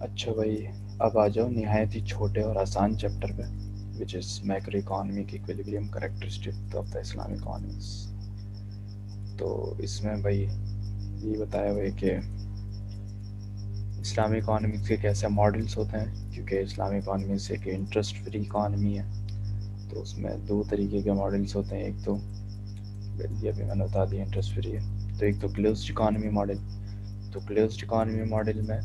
अच्छा भाई, अब आ जाओ निहायत ही छोटे और आसान चैप्टर पे, which is macro economic equilibrium characteristic of the Islamic economies. तो इसमें भाई ये बताया हुआ है कि इस्लामिक इकोनॉमिक्स के कैसे मॉडल्स होते हैं, क्योंकि इस्लामिक इकोनॉमिक्स एक इंटरेस्ट फ्री इकोनॉमी है। तो उसमें दो तरीके के मॉडल्स होते हैं, एक तो ये भी मैंने बता दिया इंटरेस्ट फ्री है, तो एक तो क्लोज्ड इकोनॉमी मॉडल। तो क्लोज्ड इकोनॉमी मॉडल में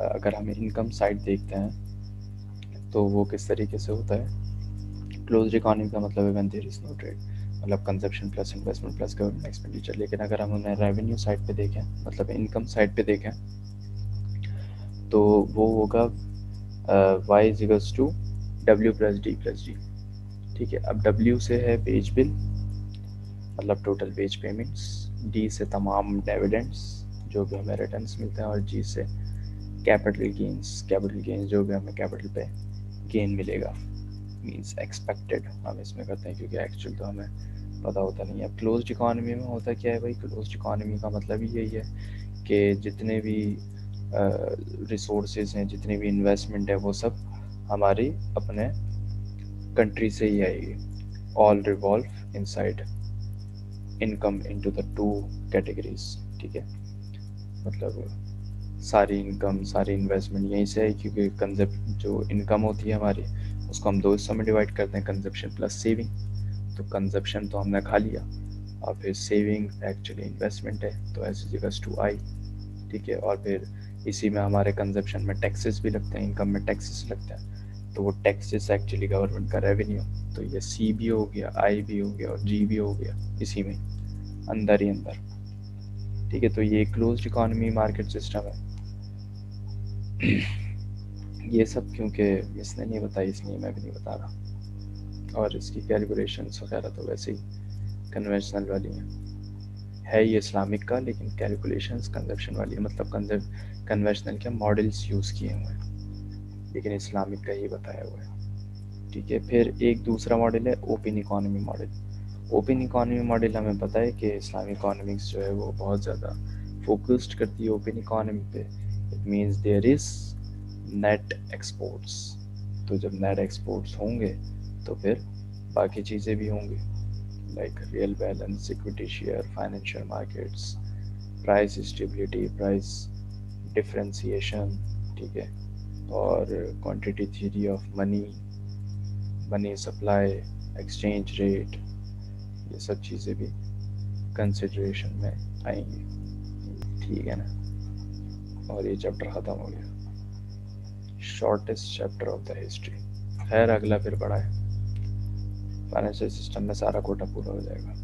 अगर हम इनकम साइड देखते हैं तो वो किस तरीके से होता है। क्लोज्ड इकोनॉमी का मतलब है when there is no trade, मतलब consumption plus investment plus government expenditure. लेकिन अगर हम उन्हें रेवेन्यू साइड पे देखें, मतलब इनकम साइड पे देखें, तो वो होगा Y equals to W plus D plus D. ठीक है, अब डब्ल्यू से है वेज बिल, मतलब टोटल वेज पेमेंट्स। डी से तमाम डिविडेंड्स जो भी हमें रिटर्न्स मिलते हैं, और जी से कैपिटल गेंस जो भी हमें कैपिटल पे गेन मिलेगा, मींस एक्सपेक्टेड हम इसमें करते हैं, क्योंकि एक्चुअल तो हमें पता होता नहीं है। क्लोज्ड इकोनॉमी में होता क्या है भाई, क्लोज्ड इकोनॉमी का मतलब ही यही है कि जितने भी रिसोर्सेज हैं, जितनी भी इन्वेस्टमेंट है, वो सब हमारी अपने कंट्री से ही आएगी। All revolve inside income into the two categories. ठीक है, मतलब सारी इनकम सारी इन्वेस्टमेंट यहीं से है, क्योंकि कंजप्ट जो इनकम होती है हमारी, उसको हम दो हिस्सों में डिवाइड करते हैं, कंजप्शन प्लस सेविंग। तो कंजप्शन तो हमने खा लिया, और फिर सेविंग एक्चुअली इन्वेस्टमेंट है, तो एस इज इक्वल्स टू आई। ठीक है, और फिर इसी में हमारे कंजप्शन में टैक्सेस भी लगते हैं, इनकम में टैक्सेस लगते हैं, तो वो टैक्सेस एक्चुअली गवर्नमेंट का रेवेन्यू। तो ये सी भी हो गया, आई भी हो गया, और जी भी हो गया, इसी में अंदर ही अंदर। ठीक है, तो ये क्लोज्ड इकोनॉमी मार्केट सिस्टम है। ये सब क्योंकि इसने नहीं बताई, इसलिए मैं भी नहीं बता रहा। और इसकी कैलकुलेशंस वगैरह तो वैसे ही कन्वेंशनल वाली हैं, है ये इस्लामिक का, लेकिन कैलकुलेशंस कंजप्शन वाली है, मतलब कन्वेंशनल के मॉडल्स यूज़ किए हुए हैं, लेकिन इस्लामिक का ही बताया हुआ है। ठीक है, फिर एक दूसरा मॉडल है open economy model. Open economy model हमें पता है कि इस्लामिक इकोनॉमिक्स जो है वो बहुत ज़्यादा फोकस्ड करती है ओपन इकोनॉमी पे। It means there is net exports. तो जब नेट एक्सपोर्ट्स होंगे तो फिर बाकी चीज़ें भी होंगी, like real balance, equity share, financial markets, price stability, price differentiation. ठीक है, और quantity theory of money, money supply, exchange rate, ये सब चीज़ें भी कंसिडरेशन में आएंगी। ठीक है ना, और ये चैप्टर ख़त्म हो गया, shortest chapter of the history. खैर अगला फिर बड़ा है, फाइनेंशियल सिस्टम में सारा कोटा पूरा हो जाएगा।